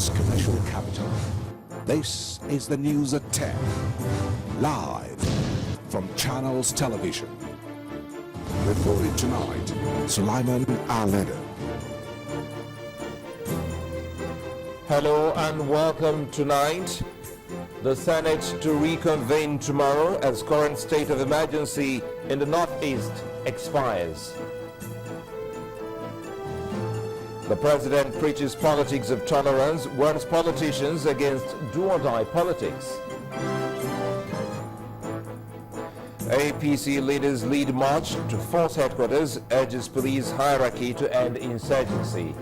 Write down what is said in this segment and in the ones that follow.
Nigeria's commercial capital. This is the news at 10, live from Channels Television. Reporting tonight, Sulaiman Aledo. Hello and welcome tonight. The Senate to reconvene tomorrow as current state of emergency in the Northeast expires. The president preaches politics of tolerance, warns politicians against do-or-die politics. APC leaders lead march to force headquarters, urges police hierarchy to end insurgency.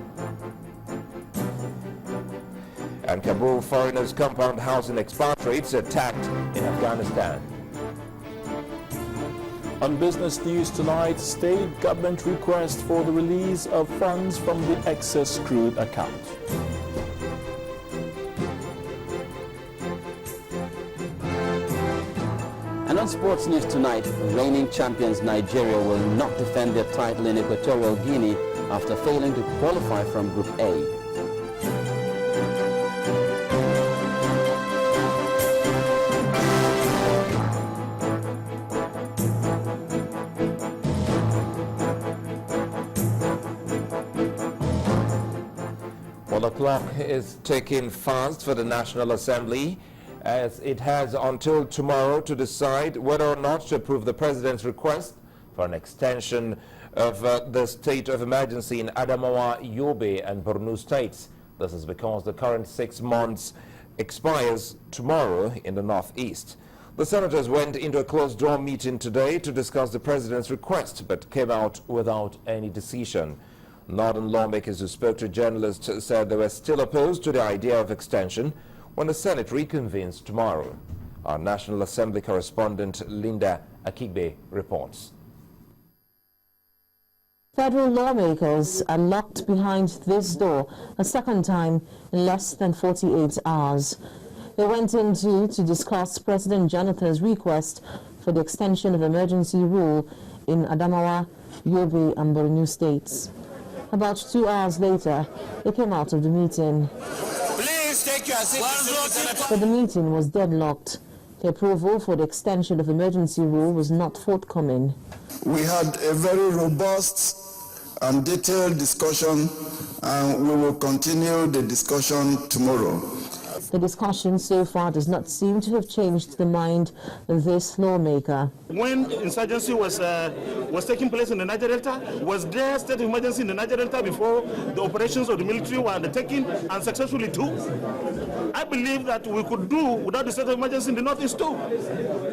And Kabul foreigners' compound housing expatriates attacked in Afghanistan. On business news tonight, state government request for the release of funds from the excess crude account. And on sports news tonight, reigning champions Nigeria will not defend their title in Equatorial Guinea after failing to qualify from Group A. Well, the clock is ticking fast for the National Assembly as it has until tomorrow to decide whether or not to approve the President's request for an extension of the state of emergency in Adamawa, Yobe and Borno states. This is because the current 6 months expires tomorrow in the Northeast. The senators went into a closed-door meeting today to discuss the President's request but came out without any decision. Northern lawmakers who spoke to journalists said they were still opposed to the idea of extension when the Senate reconvenes tomorrow. Our National Assembly correspondent Linda Akigbe reports. Federal lawmakers are locked behind this door a second time in less than 48 hours. They went into to discuss President Jonathan's request for the extension of emergency rule in Adamawa, Yobe and Borno states. About 2 hours later, they came out of the meeting. Please take your seats. But the meeting was deadlocked. The approval for the extension of emergency rule was not forthcoming. We had a very robust and detailed discussion, and we will continue the discussion tomorrow. The discussion so far does not seem to have changed the mind of this lawmaker. When insurgency was taking place in the Niger Delta, was there a state of emergency in the Niger Delta before the operations of the military were undertaken and successfully too? I believe that we could do without the state of emergency in the Northeast too.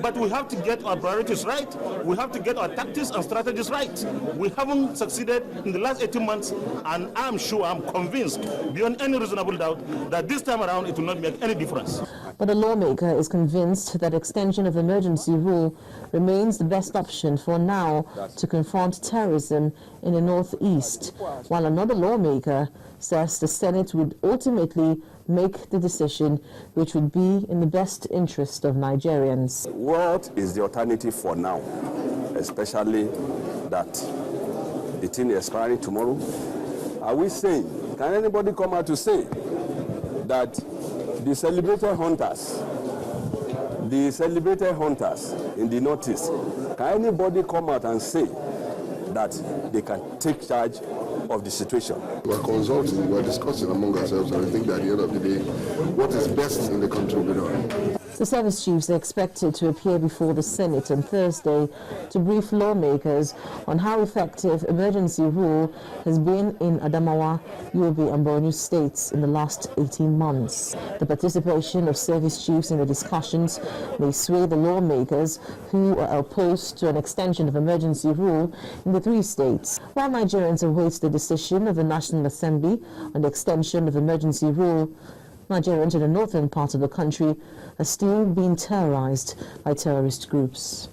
But we have to get our priorities right. We have to get our tactics and strategies right. We haven't succeeded in the last 18 months, and I'm convinced, beyond any reasonable doubt, that this time around it will not make any difference. But the lawmaker is convinced that extension of emergency rule remains the best option for now to confront terrorism in the Northeast, while another lawmaker says the Senate would ultimately make the decision which would be in the best interest of Nigerians. What is the alternative for now, especially that the thing is expiring tomorrow? Are we saying, can anybody come out to say that the celebrated hunters in the Northeast, can anybody come out and say that they can take charge of the situation? We're consulting, we're discussing among ourselves, and I think that at the end of the day, what is best in the country will be done. The service chiefs are expected to appear before the Senate on Thursday to brief lawmakers on how effective emergency rule has been in Adamawa, Yobe and Borno states in the last 18 months. The participation of service chiefs in the discussions may sway the lawmakers who are opposed to an extension of emergency rule in the 3 states. While Nigerians await the decision of the National Assembly on the extension of emergency rule, Nigerians in the northern part of the country are still being terrorized by terrorist groups.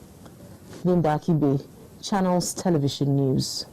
Linda Akigbe, Channels Television News.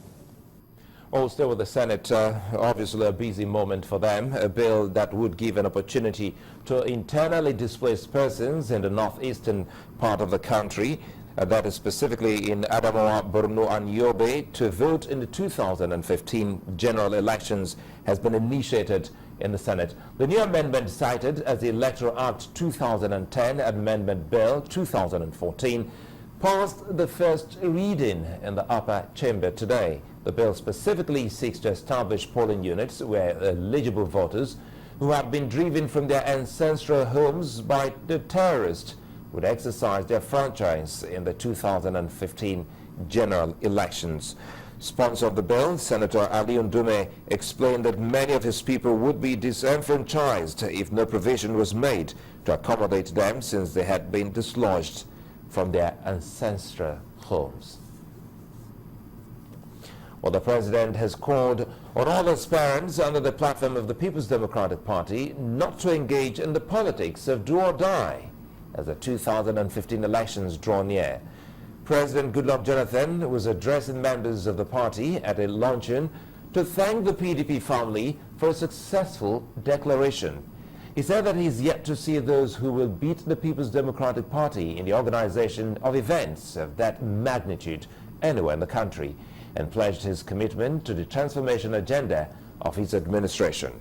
Oh, still with the Senate, obviously a busy moment for them. A bill that would give an opportunity to internally displaced persons in the northeastern part of the country. that is specifically in Adamawa, Borno and Yobe, to vote in the 2015 general elections has been initiated in the Senate. The new amendment, cited as the Electoral Act 2010 Amendment Bill 2014, passed the first reading in the upper chamber today. The bill specifically seeks to establish polling units where eligible voters who have been driven from their ancestral homes by the terrorists would exercise their franchise in the 2015 general elections. Sponsor of the bill, Senator Ali Ndume, explained that many of his people would be disenfranchised if no provision was made to accommodate them, since they had been dislodged from their ancestral homes. Well, the president has called on all aspirants under the platform of the People's Democratic Party not to engage in the politics of do or die as the 2015 elections draw near. President Goodluck Jonathan was addressing members of the party at a luncheon to thank the PDP family for a successful declaration. He said that he is yet to see those who will beat the People's Democratic Party in the organization of events of that magnitude anywhere in the country, and pledged his commitment to the transformation agenda of his administration.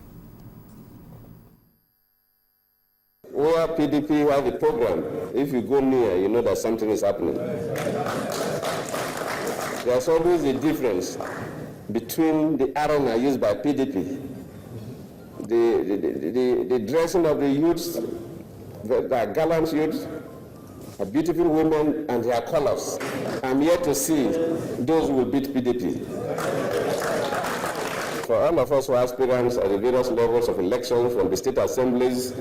Where PDP have a program, if you go near, you know that something is happening. There's always a difference between the arena used by PDP, the dressing of the youths, the gallant youths, the beautiful women and their colors. I'm yet to see those who will beat PDP. For all of us who are aspirants at the various levels of election, from the state assemblies,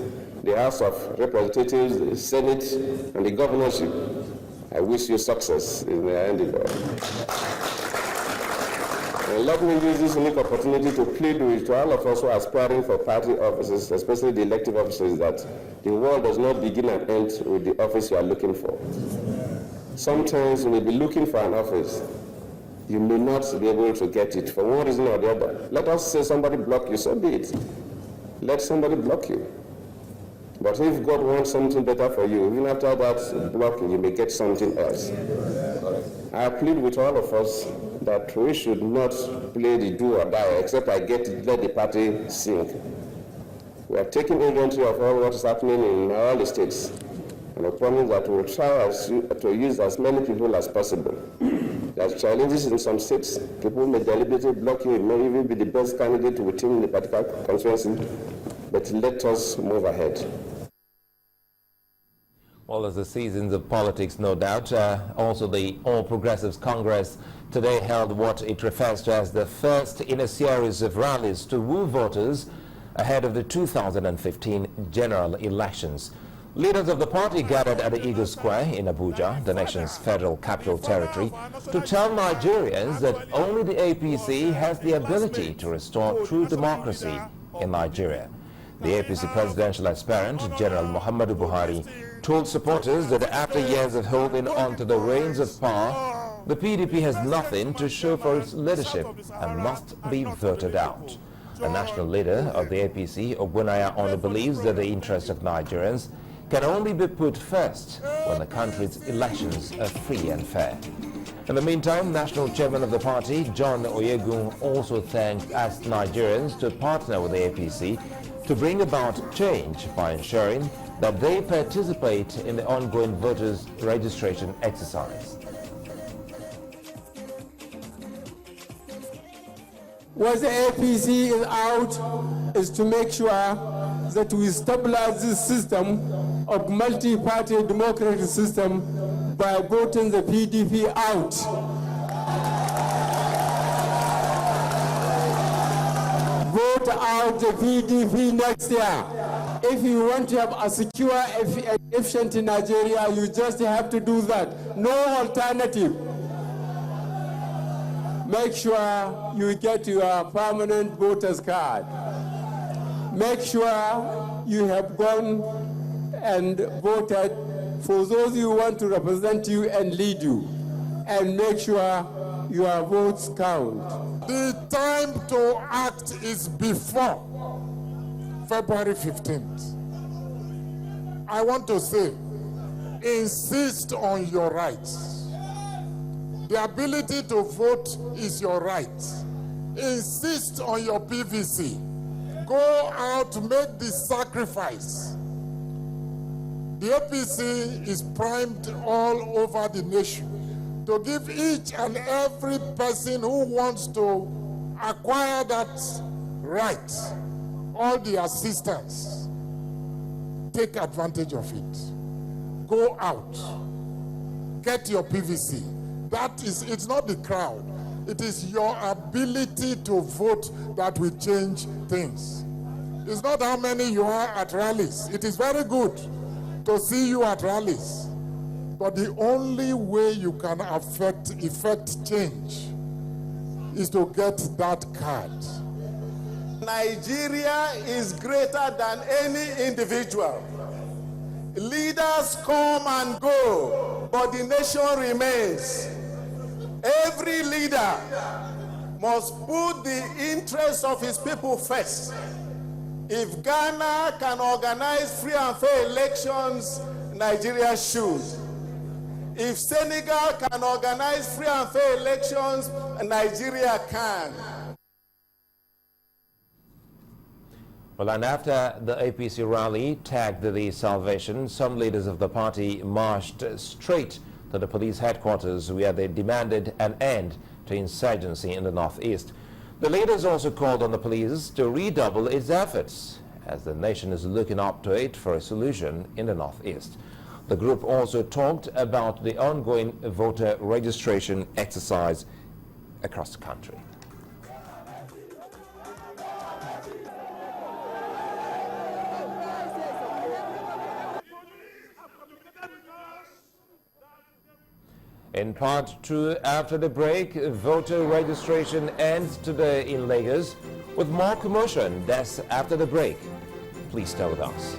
the House of Representatives, the Senate, and the governorship, I wish you success in the endeavor. And let me use this unique opportunity to plead with all of us who are aspiring for party offices, especially the elective offices, that the world does not begin and end with the office you are looking for. Sometimes you may be looking for an office, you may not be able to get it for one reason or the other. Let us say somebody block you, so be it. Let somebody block you. But if God wants something better for you, even after that blocking, you may get something else. I plead with all of us that we should not play the do or die, except let the party sink. We are taking inventory of all what is happening in all the states, and I promise that we will try to use as many people as possible. There are challenges in some states. People may deliberately block you. It may even be the best candidate within the particular constituency, but let us move ahead. Well, as the seasons of politics, no doubt, also the All Progressives Congress today held what it refers to as the first in a series of rallies to woo voters ahead of the 2015 general elections. Leaders of the party gathered at the Eagle Square in Abuja, the nation's federal capital territory, to tell Nigerians that only the APC has the ability to restore true democracy in Nigeria. The APC presidential aspirant, General Muhammadu Buhari, told supporters that after years of holding on to the reins of power, the PDP has nothing to show for its leadership and must be voted out. The national leader of the APC, Ogbonaya Onu, believes that the interests of Nigerians can only be put first when the country's elections are free and fair. In the meantime, national chairman of the party, John Oyegun, also asked Nigerians to partner with the APC to bring about change by ensuring that they participate in the ongoing voters' registration exercise. What the APC is out is to make sure that we stabilize this system of multi-party democratic system by voting the PDP out. Vote out the PDP next year. If you want to have a secure and efficient in Nigeria, you just have to do that. No alternative. Make sure you get your permanent voter's card. Make sure you have gone and voted for those you want to represent you and lead you. And make sure your votes count. The time to act is before February 15th. I want to say insist on your rights. The ability to vote is your right. Insist on your PVC. Go out, make the sacrifice. The APC is primed all over the nation to give each and every person who wants to acquire that right all the assistance. Take advantage of it. Go out. Get your PVC. That is, it's not the crowd. It is your ability to vote that will change things. It's not how many you are at rallies. It is very good to see you at rallies. But the only way you can effect change is to get that card. Nigeria is greater than any individual. Leaders come and go, but the nation remains. Every leader must put the interests of his people first. If Ghana can organize free and fair elections, Nigeria should. If Senegal can organize free and fair elections, Nigeria can. Well, and after the APC rally tagged the Salvation, some leaders of the party marched straight to the police headquarters where they demanded an end to insurgency in the northeast. The leaders also called on the police to redouble its efforts as the nation is looking up to it for a solution in the northeast. The group also talked about the ongoing voter registration exercise across the country. In part 2, after the break, voter registration ends today in Lagos with more commotion. That's after the break. Please stay with us.